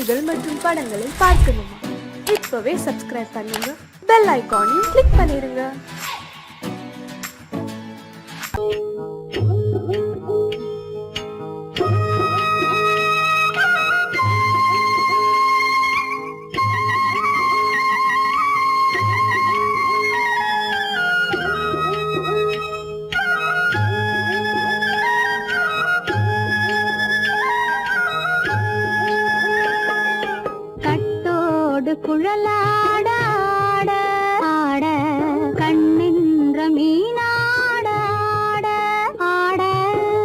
பாடல்கள் மற்றும் படங்களை பார்க்கணுமா? இப்பவே சப்ஸ்கிரைப் பண்ணுங்க, பெல் ஐகானையும் கிளிக் பண்ணிருங்க. குழலாட ஆட ஆட கண்ணின்ற மீனாட ஆட ஆட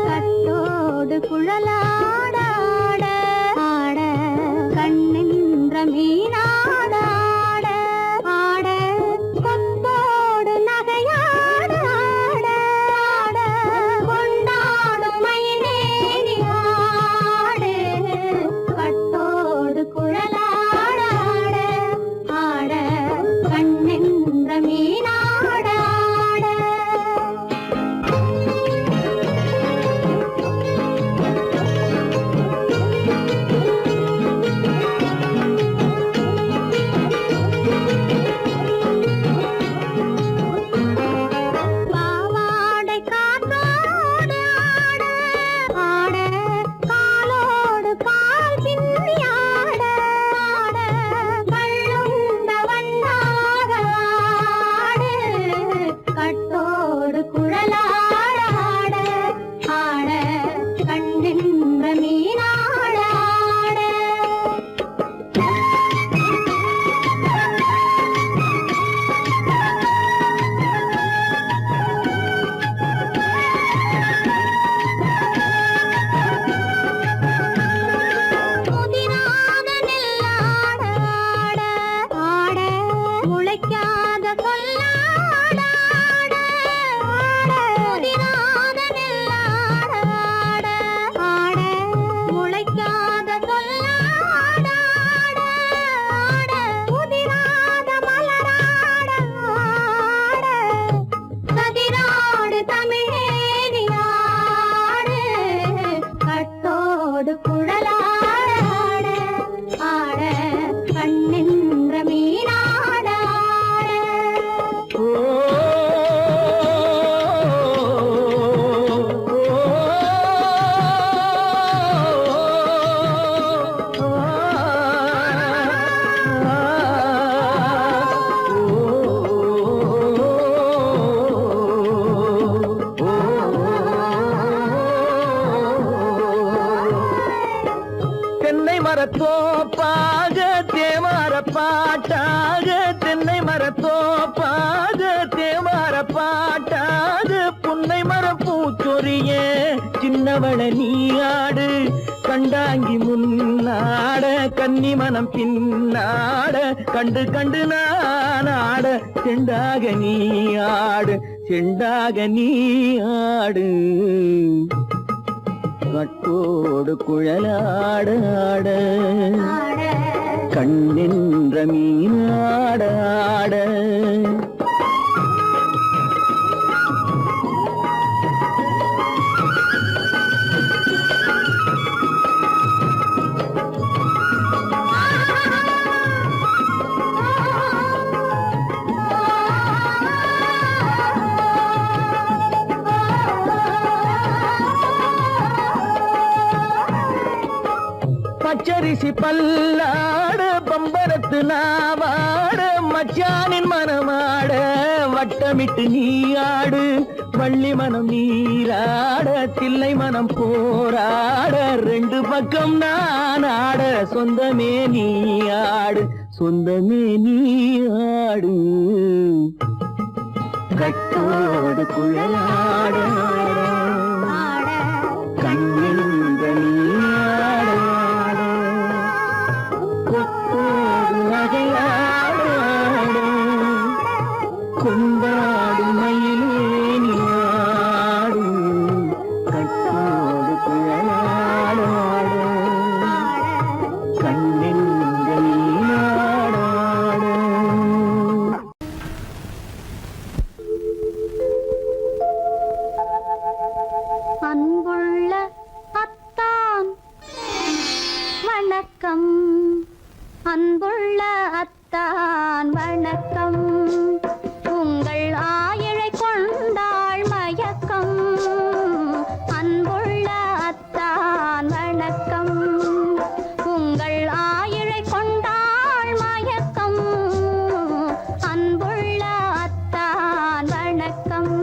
கட்டோடு குழலாட ஆட ஆட கண்ணின்ற மீனாட ஆட ஆட கொத்தோடு நகையாட ஆட ஆட கொண்டாடும் மயிலேறி ஆடு கட்டோடு குழலாட மரத்தோப்பாக தேமார பாட்டாக தென்னை மரத்தோப்பாக தேமார பாட்டாக புன்னை மரம் பூச்சொரிய சின்னவள நீயாடு கண்டாங்கி முன்னாட கன்னி மனம் பின்னாட கண்டு கண்டு நானாட செண்டாக நீயாடு செண்டாக நீயாடு கட்டோடு குழலாட ஆட கண்ணின்ற மீனாட ஆட பச்சரிசி பல்லாட பம்பரத்து நாவாட மச்சானின் மனமாட வட்டமிட்டு நீயாடு வள்ளி மனம் நீராட தில்லை மனம் போராட ரெண்டு பக்கம் நான் ஆட சொந்தமே நீயாடு சொந்தமே நீயாடு கட்டோடு குழலாட கண்ணின்ற நீயாட கொண்டாடு மயிலேனியாடு கட்டோடு குழலாட கண்ணின்ற நீயாட வணக்கம் அன்புள்ள அத்தான் வணக்கம் உங்கள் ஆயிழை கொண்டாள் மயக்கம் அன்புள்ள அத்தான் வணக்கம் உங்கள் ஆயிழை கொண்டாள் மயக்கம் அன்புள்ள அத்தான் வணக்கம்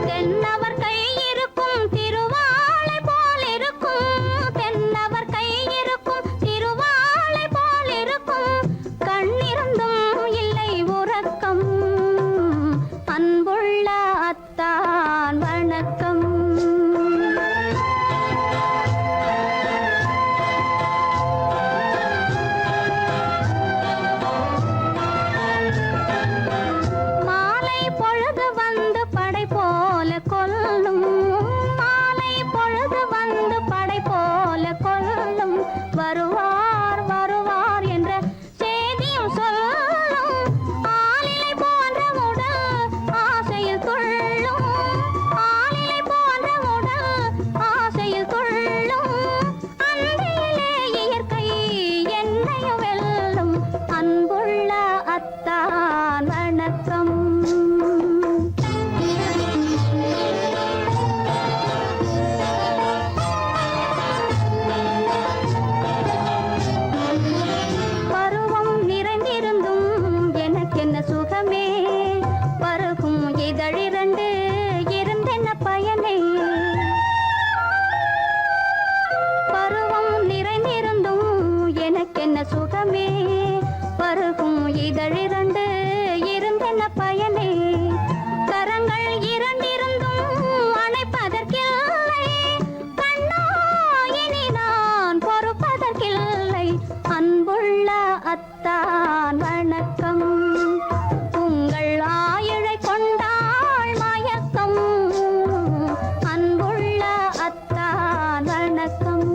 தென்னவர் கை இருக்கும் திருவாளை போல் இருக்கும் தென்னவர் கை இருக்கும் திருவாளை போல் இருக்கும் கண்ணிருந்தும் இல்லை உறக்கம் அன்புள்ள அத்தான் வணக்கம் மாலை பொழுது வந்து படை போல கொல்லும் மாலை பொழுது வந்து படை போல கொல்லும் வருவார் வருவார் என்ற செய்தியும் சொல்லும் ஆளிலை போன்ற உடல் ஆசையில் துள்ளும் ஆளிலை போன்ற உடல் ஆசையில் துள்ளும் அன்றையிலே இயற்கை என்னையும் வெல்லும் அன்புள்ள அத்தான் வணக்கம் பருவம் நிறைந்திருந்தும் எனக்கென்ன சுகமே பருகும் இதழிரண்டு இருந்தென்ன பயனே பருவம் நிறைந்திருந்தும் எனக்கென்ன சுகமே பருகும் இதழிரண்டு இருந்தென்ன பயனே கரங்கள் இரண்டிருந்தும் அணைப்பதற்கில்லை கண்ணா இனி நான் பொறுப்பதற்கில்லை அன்புள்ள அத்தான் வணக்கம் உங்கள் ஆயிழை கொண்டாள் மயக்கம் அன்புள்ள அத்தான் வணக்கம்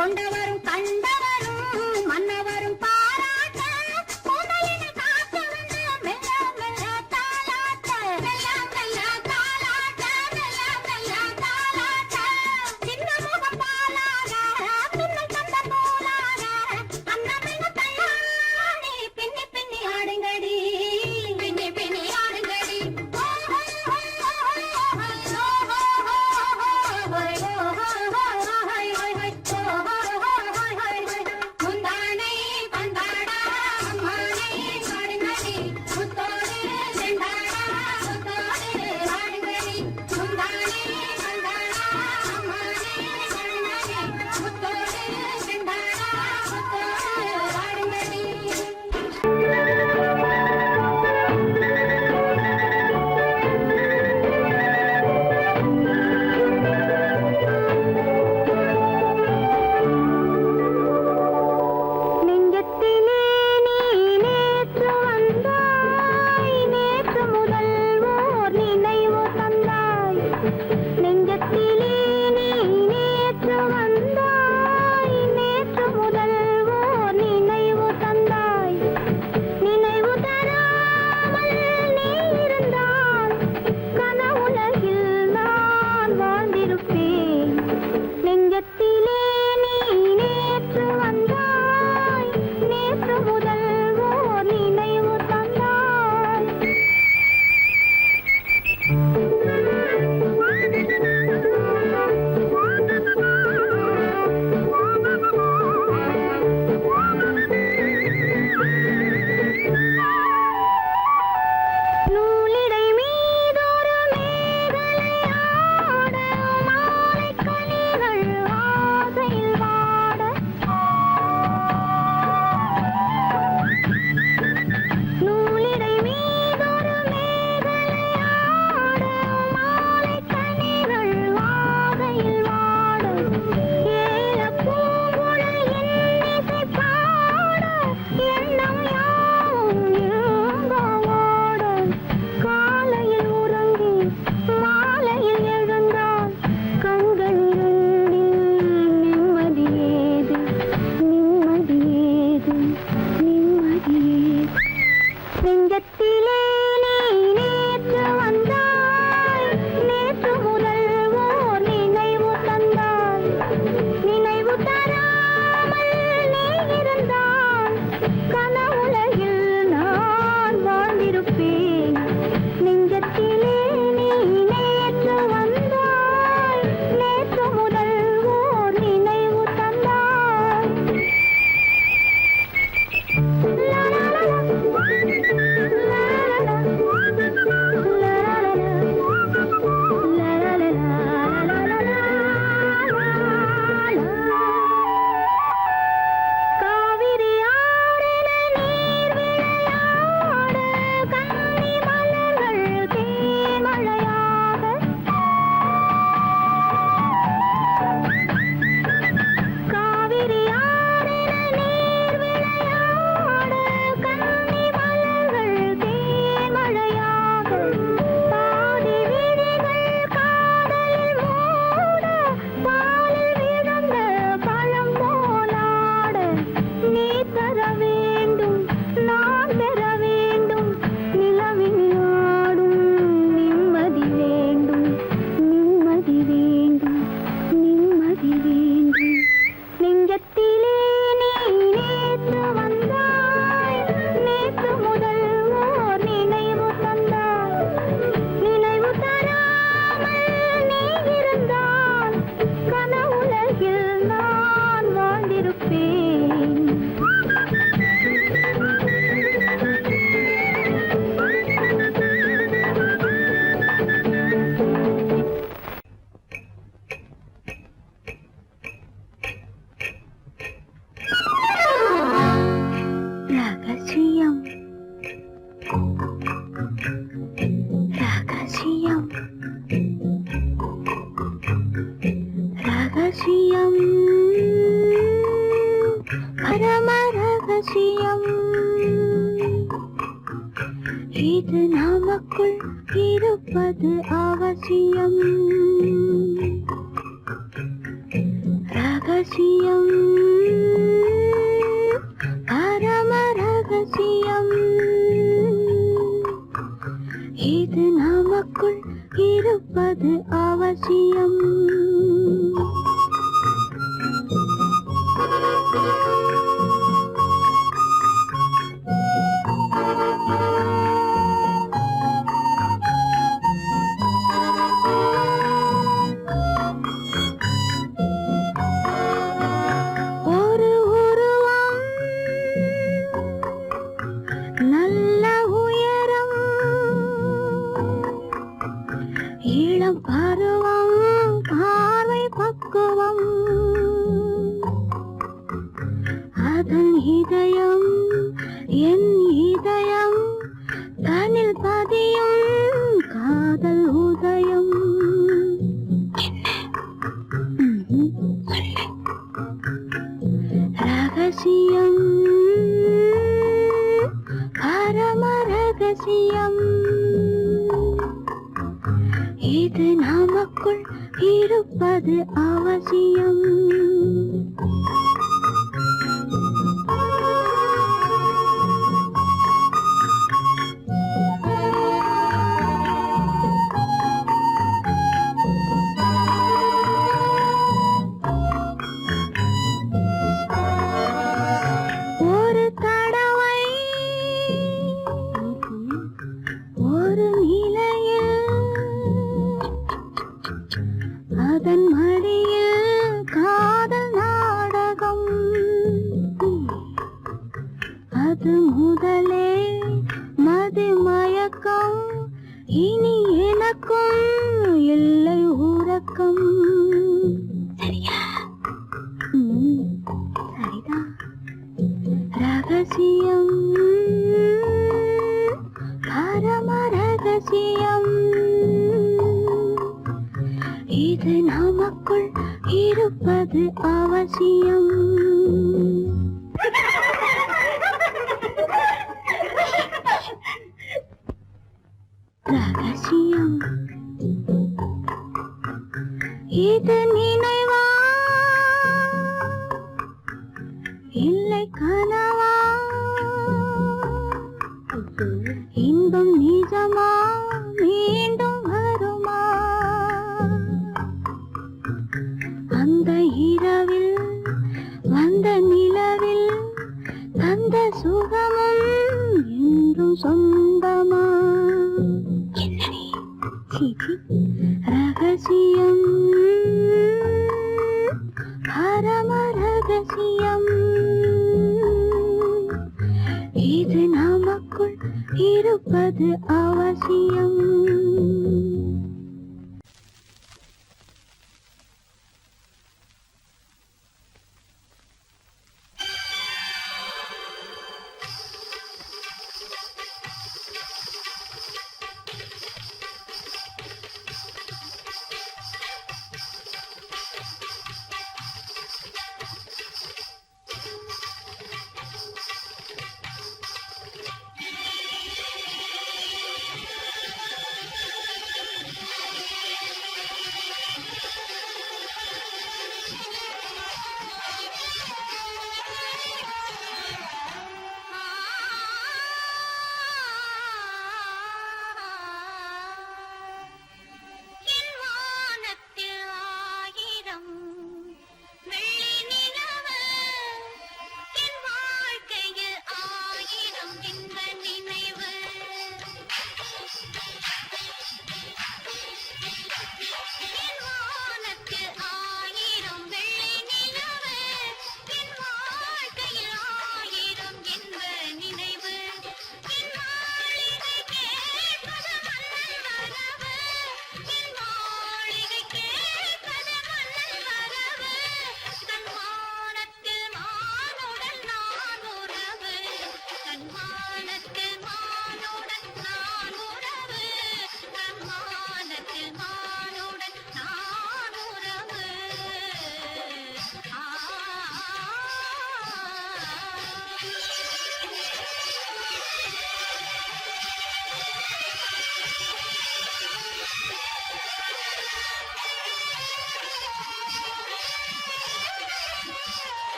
கொண்டவரும் கண்டவரும் மன்னவரும் பாராட்ட முதலினை காத்து வந்து மெல்ல மெல்ல தாலாட்ட மெல்ல மெல்ல தாலாட்ட மெல்ல மெல்ல தாலாட்ட சின்ன முக பாலாக பின்னல் தந்த போலாக அன்னமெங்க தள்ளாடி பின்னி பின்னி ஆடுங்கடி பின்னி பின்னி ஆடுங்கடி முந்தானை பந்தாடா அம்மானை ஆடுங்கடி முத்தோடு செண்டாடா முத்தோடு ஆடுங்கடி முந்தானை பந்தாடா அம்மானை ஆடுங்கடி முத்தோடு செண்டாடா முத்தோடு ஆடுங்கடி நெஞ்சத்திலே நீ நேற்று வந்தாய் நேற்று முதல் ஓர் நினைவு தந்தாய் நெஞ்சத்திலே நீ நேற்று வந்தாய் நேற்று முதல் ஓர் நினைவு தந்தாய் நினைவு தராமல் நீ இருந்தால் கனவுலகில் நான் வாழ்ந்திருப்பேன் நெஞ்சத்திலே நீ நேற்று வந்தாய் நேற்று முதல் ஓர் நினைவு தந்தாய் நூலிடை மீதொரு மேகலையாட மாலைக் கனிகள் ஆசையில் வாட நூலிடை மீதொரு மேகலையாட மாலைக் கனிகள் ஆசையில் வாட ஏலப் பூங்குழல் இன்னிசை பாட எண்ணம் யாவும் ஏங்கவாட காலையில் உறங்கி மாலையில் எழுந்தான் கண்கள் இரண்டில் நிம்மதியேது நிம்மதியேது நிம்மதியேது நெஞ்சத்திலே நீ நேற்று வந்தாய் நேற்று முதல் ஓர் நினைவு தந்தாய் நினைவு தராமல் நீ இருந்தால் கனவுலகில் நான் வாழ்ந்திருப்பேன் நெஞ்சத்திலே நீ நேற்று வந்தாய் நேற்று முதல் ஓர் நினைவு தந்தாய் லா லா லா லா லா காவிரி ஆறின நீர் விளையாட கன்னி மலர்கள் தேமழையாக காவிரி ஆறின நீர் விளையாட கன்னி மலர்கள் தேமழையாக பாதி விழிகள் காதலில் மூட பாலில் விழுந்த பழம் போலாட நீ தர வேண்டும் நான் பெற வேண்டும் நிலவில் ஆடும் நிம்மதி வேண்டும் நிம்மதி வேண்டும் நிம்மதி வேண்டும் நெஞ்சத்திலே நீ நேற்று வந்தாய் நேற்று முதல் ஓர் நினைவு தந்தாய் நினைவு தராமல் நீ இருந்தால் கனவுலகில் நான் வாழ்ந்திருப்பேன் ரகசியம் ரகசியம் ரகசியம் பரம ரகசியம் இது நமக்குள் இருப்பது அவசியம் ரகசியம் அவசியம். ஒரு உருவம் நல்ல உயரம், இளம் பருவம் பார்வை பக்குவம், அதன் இதயம் என் இதயம், தனில் பதியும் காதல் உதயம். ரகசியம், பரம ரகசியம், இது நமக்குள் இருப்பது அவசியம். ஒரு தடவை ஒரு நிலையில் அதன் மடியில் காதல் நாடகம், அது முதலே மது மயக்கம், இனி எனக்கும் இல்லை உறக்கம். சரியா? சரிதான். ரகசியம், பரம ரகசியம், இது நமக்குள் இருப்பது அவசியம். ரகசியம், இது நினைவா இல்லை கனவா, இன்பம் நிஜமா மீண்டும் வருமா, அந்த இரவில் வந்த நிலவில் தந்த சுகமும் என்றும் சொந்தமா. என்னடி? சீச்சி. ரகசியம், பரம ரகசியம், இது நமக்குள் இருப்பது அவசியம்.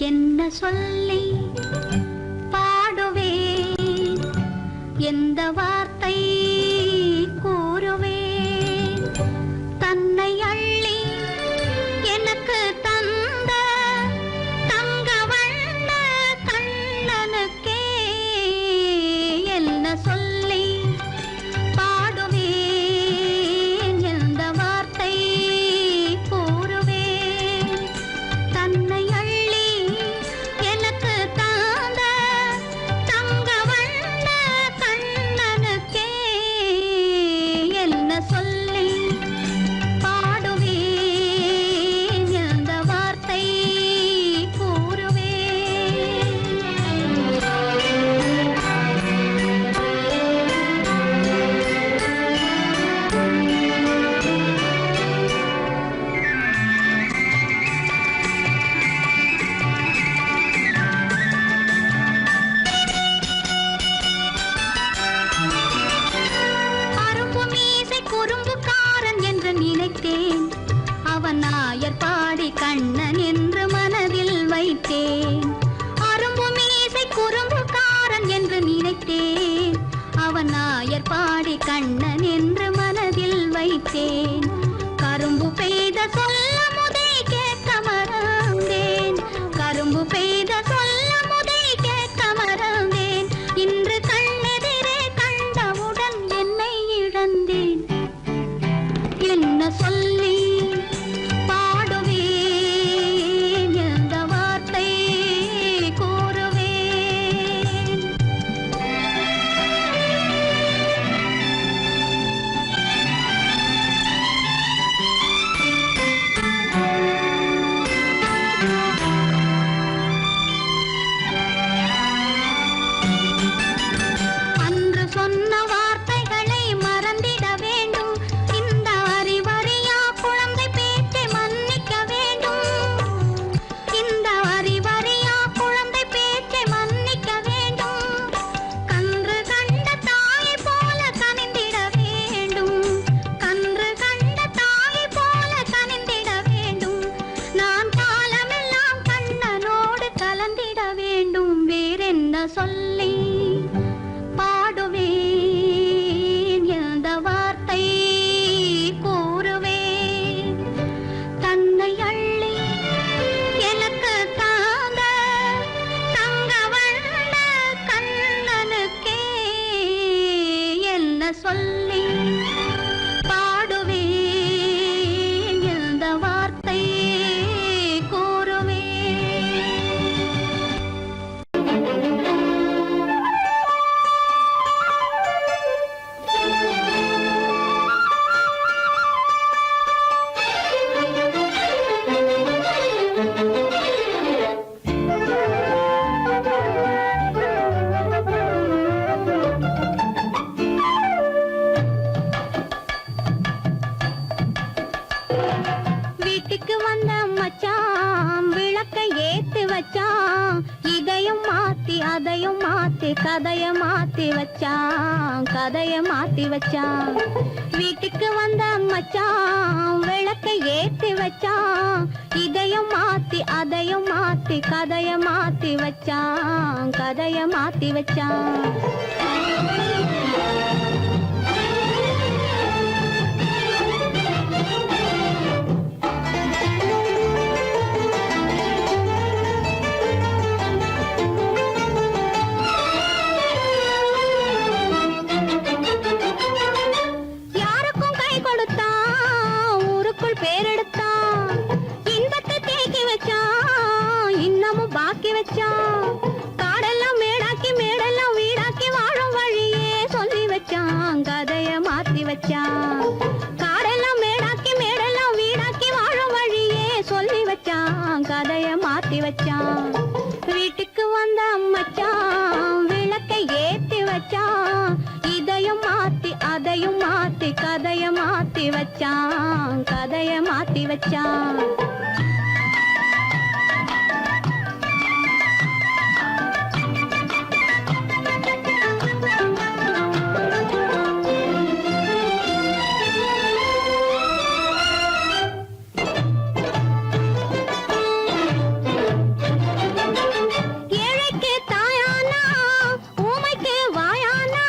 என்ன சொல்லி பாடுவேன், எந்த வார்த்தை கூறுவேன், தன்னை அள்ளி எனக்கு தந்த தங்க வண்ண கண்ணனுக்கே என்ன சொல்லி பாடுவேன், எந்த வார்த்தை கூறுவேன், தன்னை அள்ளி எனக்கு தந்த தங்க வண்ண கண்ணனுக்கே மாத்தி கதைய மாத்தி வச்சான், கதைய மாத்தி வச்சான். வீட்டுக்கு வந்த மச்சான் விளக்கை ஏத்தி வச்சான், இதையும் மாத்தி அதையும் மாத்தி கதைய மாத்தி வச்சான், கதைய மாத்தி வச்சான். யாருக்கும் கை கொடுத்தான், ஊருக்குள் பேரெடுத்தான், இன்பத்தை தேக்கி வச்சான், இன்னமும் பாக்கி வச்சான். காடெல்லாம் மேடாக்கி மேடெல்லாம் வீடாக்கி வாழும் வழியே சொல்லி வச்சான், கதைய மாத்தி வச்சான். காடெல்லாம் மேடாக்கி மேடெல்லாம் வீடாக்கி வாழும் வழியே சொல்லி வச்சான், கதைய மாத்தி வச்சான். வீட்டுக்கு வந்த மச்சான் விளக்கை ஏத்தி வச்சான், இதையும் மாத்தி அதையும் மாத்தி கதைய மாத்தி வச்சான், கதைய மாத்தி வச்சான். ஏழைக்கு தாயானா, ஊமைக்கு வாயானா,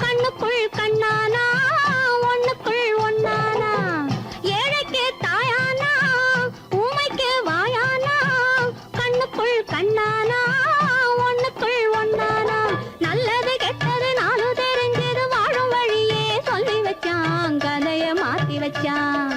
கண்ணுக்குள் கண்ணானா, ஒண்ணுக்குள் ஒண்ணானா. ஏழைக்கு தாயானா, ஊமைக்கு வாயானா, கண்ணுக்குள் கண்ணானா, ஒண்ணுக்குள் ஒண்ணானா. நல்லது கெட்டது நாலு தெரிஞ்சது வாழும் வழியே சொல்லி வச்சான், கதைய மாத்தி வச்சான்.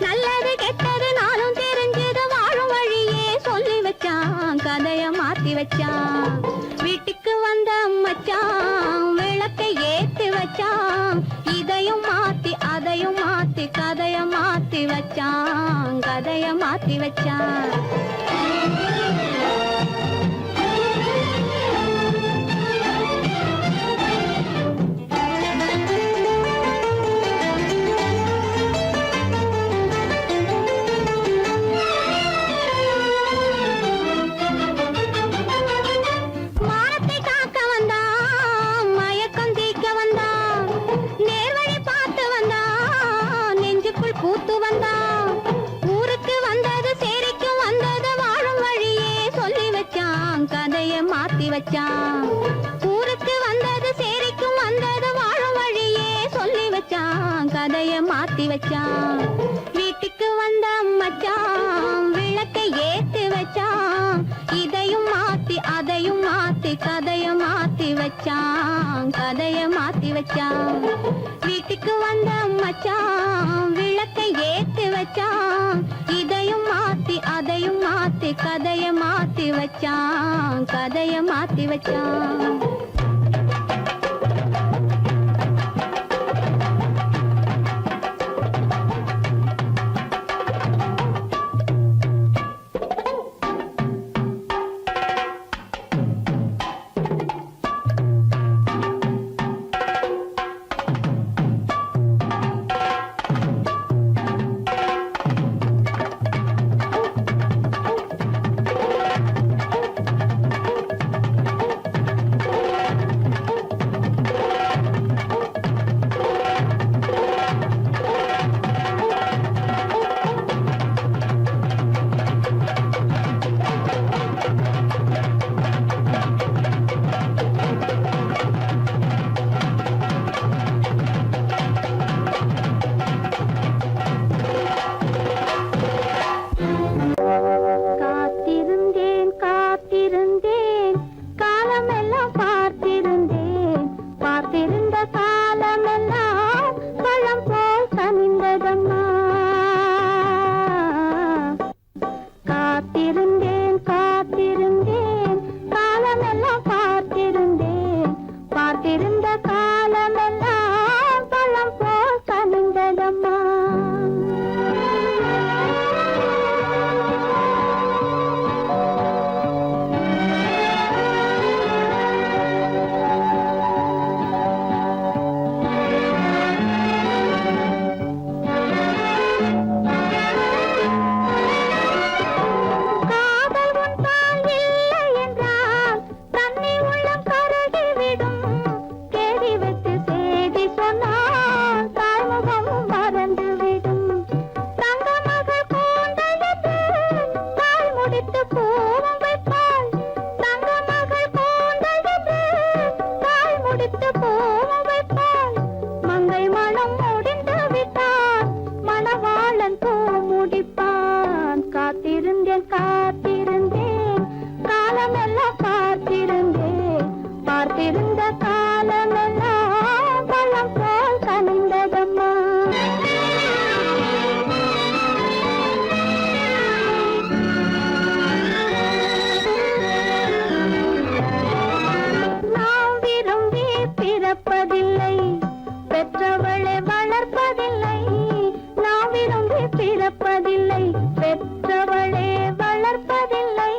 நல்லது கெட்டது நாளும் தெரிஞ்சது வாழும் வழியே சொல்லி வச்சான், கதைய மாத்தி வச்சான். வீட்டுக்கு வந்த மச்சான் விளக்கை ஏத்தி வச்சான், இதையும் மாத்தி அதையும் மாத்தி கதைய மாத்தி வச்சான், கதைய மாத்தி வச்சான். மானத்தை காக்க வந்தான், மயக்கம் தீக்க வந்தான், நேர்வழி பார்த்து வந்தான், நெஞ்சுக்குள் பூத்து வந்தான். ஊருக்கு வந்தது சேரிக்கு வந்தது வாழும் வழியே சொல்லி வச்சான், கதைய மாத்தி வச்சான். ஊருக்கு வந்தது சேரிக்கும் வந்தது வாழும் வழியே சொல்லி வச்சான், கதைய மாத்தி வச்சான். வீட்டுக்கு வந்த மச்சான் விளக்கை ஏத்தி வச்சான், இதையும் மாத்தி அதையும் மாத்தி கதைய மாத்தி வச்சான், கதைய மாத்தி வச்சான். வீட்டுக்கு வந்த மச்சான் விளக்கை ஏத்தி வச்சான், இதையும் மாத்தி அதையும் மாத்தி கதைய மாத்தி வச்சான், கதைய மாத்தி வச்சான். காலமெல்லாம் பழம் போல் கனிந்ததம்மா. நாம் விரும்பி பிறப்பதில்லை, பெற்றவளை வளர்ப்பதில்லை. நாம் விரும்பி பிறப்பதில்லை, பெற்றவளே வளர்ப்பதில்லை.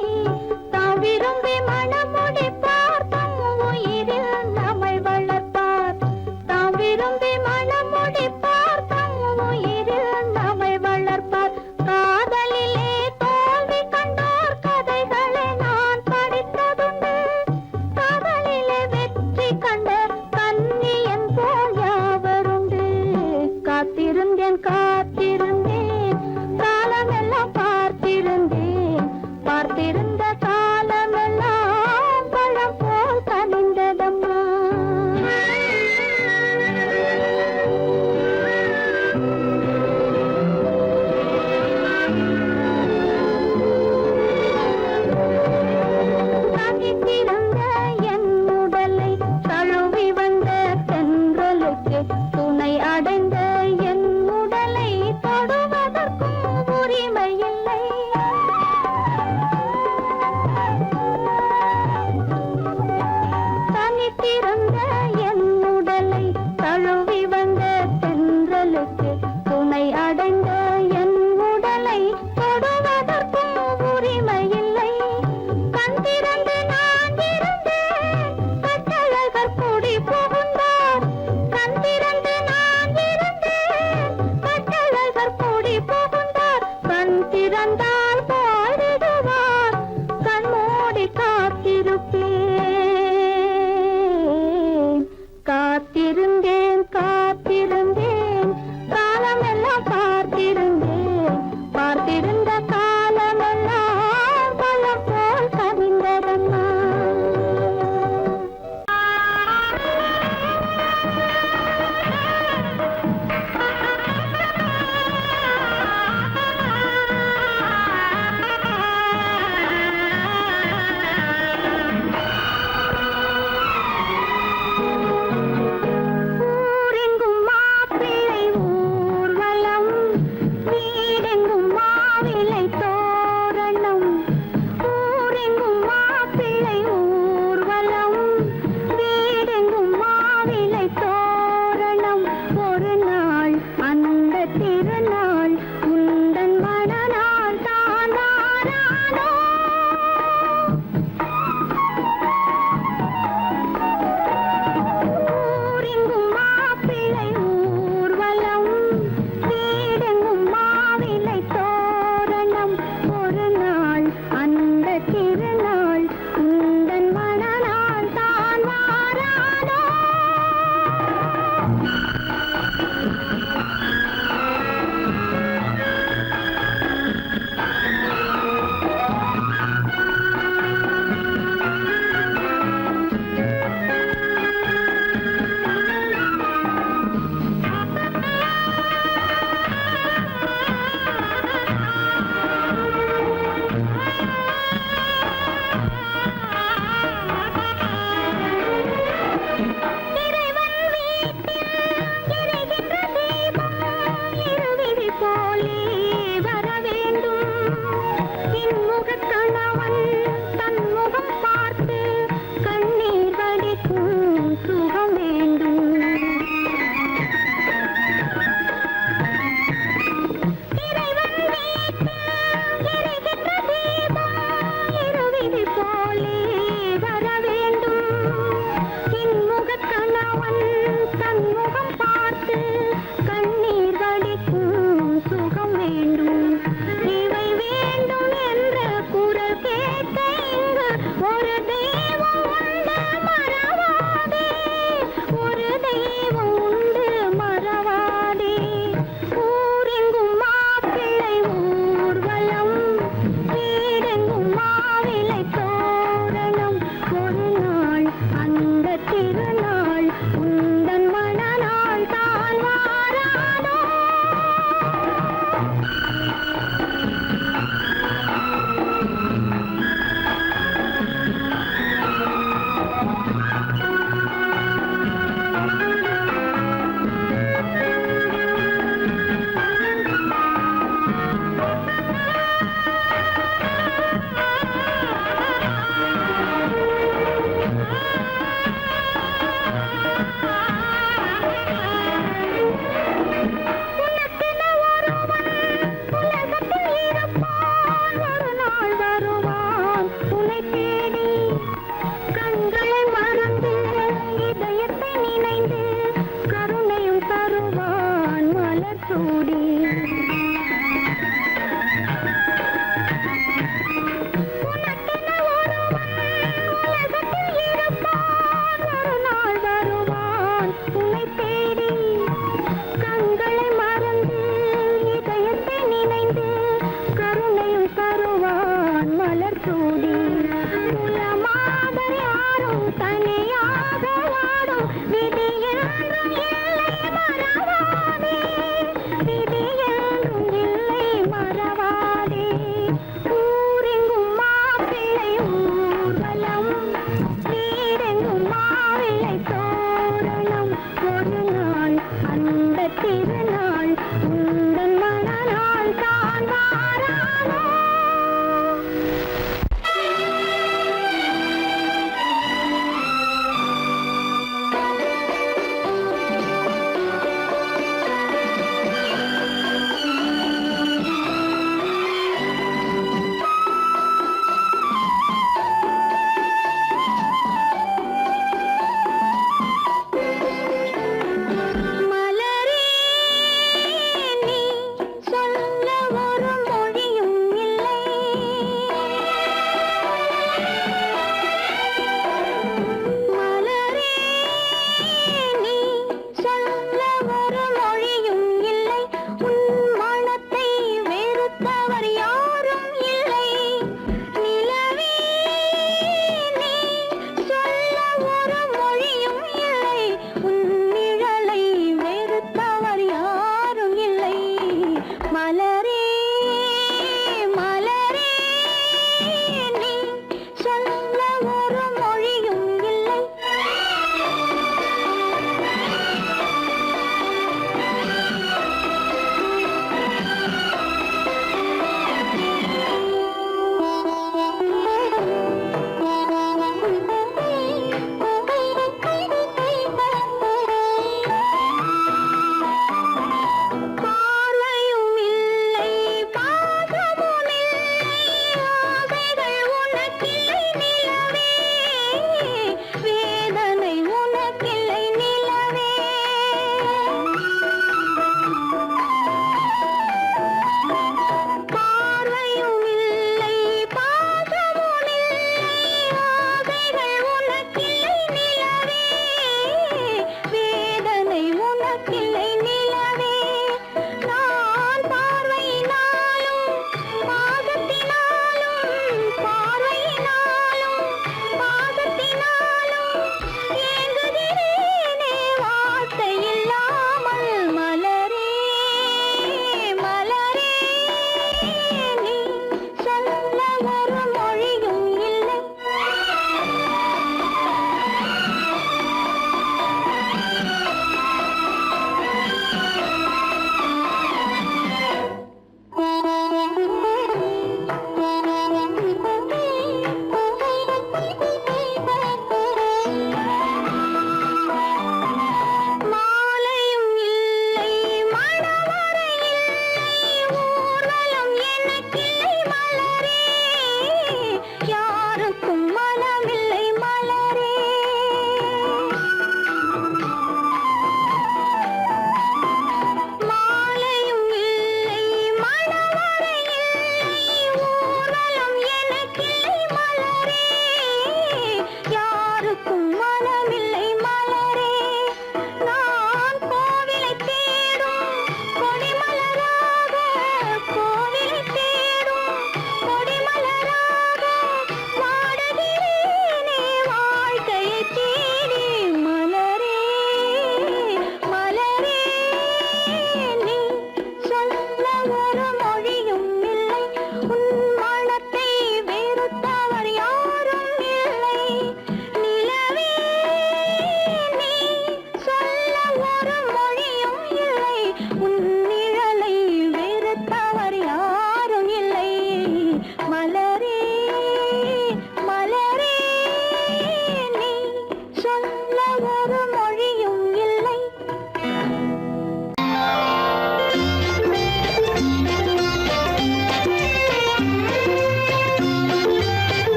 தாம் விரும்பி மணமுடிப்பார், தம் உயிரில் நம்மை வளர்ப்பார். தாம் விரும்பி மணமுடிப்பார், தம் உயிரில் நம்மை வளர்ப்பார். காதலிலே தோல்வி கண்டோர் கதைகளை நான் படித்ததுண்டு. காதலிலே வெற்றி கண்ட கன்னியன் போல் யாவருண்டு. காத்திருந்தேன் காத்திருந்தேன், காலமெல்லாம் பார்த்திருந்தேன். பார்த்திருந்த காலமெல்லாம் பழம் போல் கனிந்ததம்மா. தனித்திருந்த என் உடலை தழுவி வந்த தென்றலுக்கு துணை அடைந்த என் உடலை தொடுவதற்கும் உரிமை இல்லை. தனித்திருந்த என் உடலை தழுவி வந்த தென்றலுக்கு துணை அடைந்த என் உடலை தொடுவதற்கும் உரிமை இல்லை. கண் திறந்து நான் இருந்தேன், கட்டழகர் கூடி புகுந்தார். கண் திறந்து நான் இருந்தேன், கட்டழகர் கூடி புகுந்தார். கண் திறந்தால் பாடிடுவார், கண் மூடி காத்திருப்பேன்.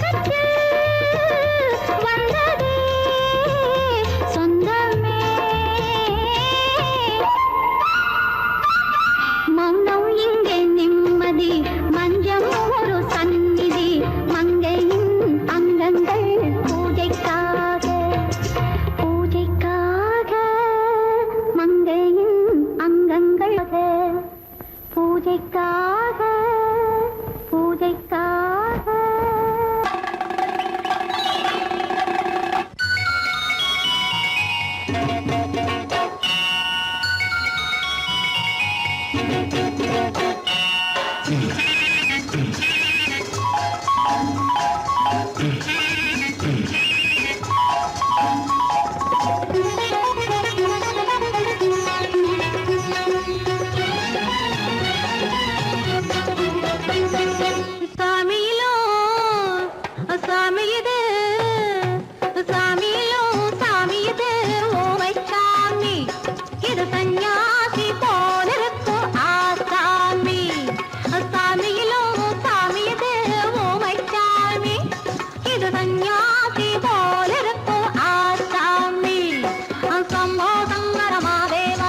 எனக்கு வந்ததே சொந்தமே மௌனம் இங்கே நிம்மதி மஞ்சம் ஒரு சந்நிதி மங்கையின் அங்கங்கள் பூஜைக்காக பூஜைக்காக மங்கையின் அங்கங்கள் பூஜைக்காக பூஜைக்காக சாமியிலோ சாமி இது சாமியிலோ சாமி இது ஓமை சாமி இது சந்நியாசி போலிருக்கும் ஆசாமி சாமியிலோ சாமி இது ஓமை சாமி இது சந்நியாசி போலிருக்கும் ஆசாமி சம்போ சங்கர மகாதேவ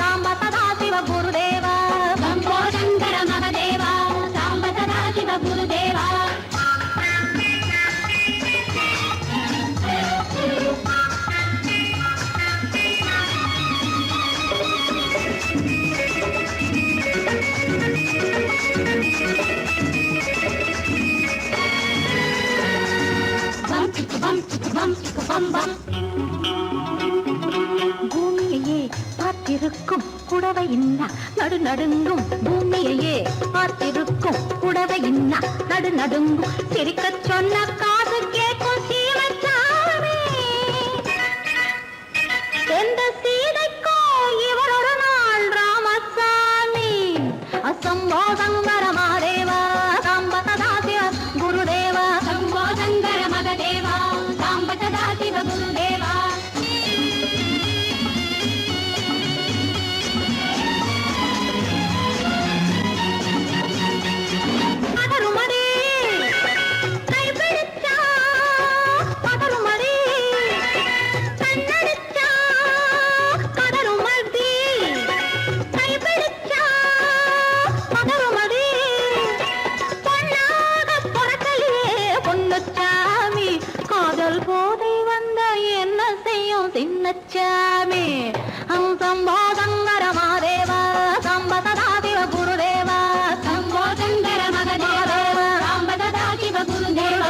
சாம்ப சதா சிவ குருதேவ சம்போ சங்கர மகாதேவ சாம்ப சதா சிவ குருதேவ பூமியையே பார்த்திருக்கும் புடவை இன்னா நடு நடுங்கும் பூமியையே பார்த்திருக்கும் புடவை இன்னா நடு நடுங்கும் சிரிக்கச் சொன்ன காது கேட்கும் சீமச்சாமி எந்த சீதைக்கோ இவர் ஒரு நாள் ராமசாமி அசம்போ சங்கர மகாதேவ சாம்ப சதா சிவ குருதேவ சம்போ சங்கர மகதேவ சாம்ப சதா சிவ குருதேவ பதறுமடி கைப்பிடிச்சா பதறுமடி கண்ணடிச்சா பதறுமடி கைப்பிடிச்சா பதறுமடி பொன்னாக பொறக்கலையே பொன்னுச்சாமி காதல் போதை வந்த என்ன செய்யும் சின்னச்சாமி சம்போ சங்கர மகாதேவ சாம்ப சதா சிவ குருதேவ சம்போ சங்கர மகதேவ சாம்ப சதா சிவ குருதேவ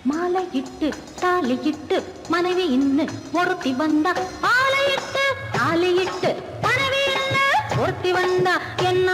மாலையிட்டு தாலியிட்டு மனைவி இன்னு ஒருத்தி வந்தா மாலையிட்டு தாலியிட்டு மனைவி இன்னு ஒருத்தி வந்தா என்ன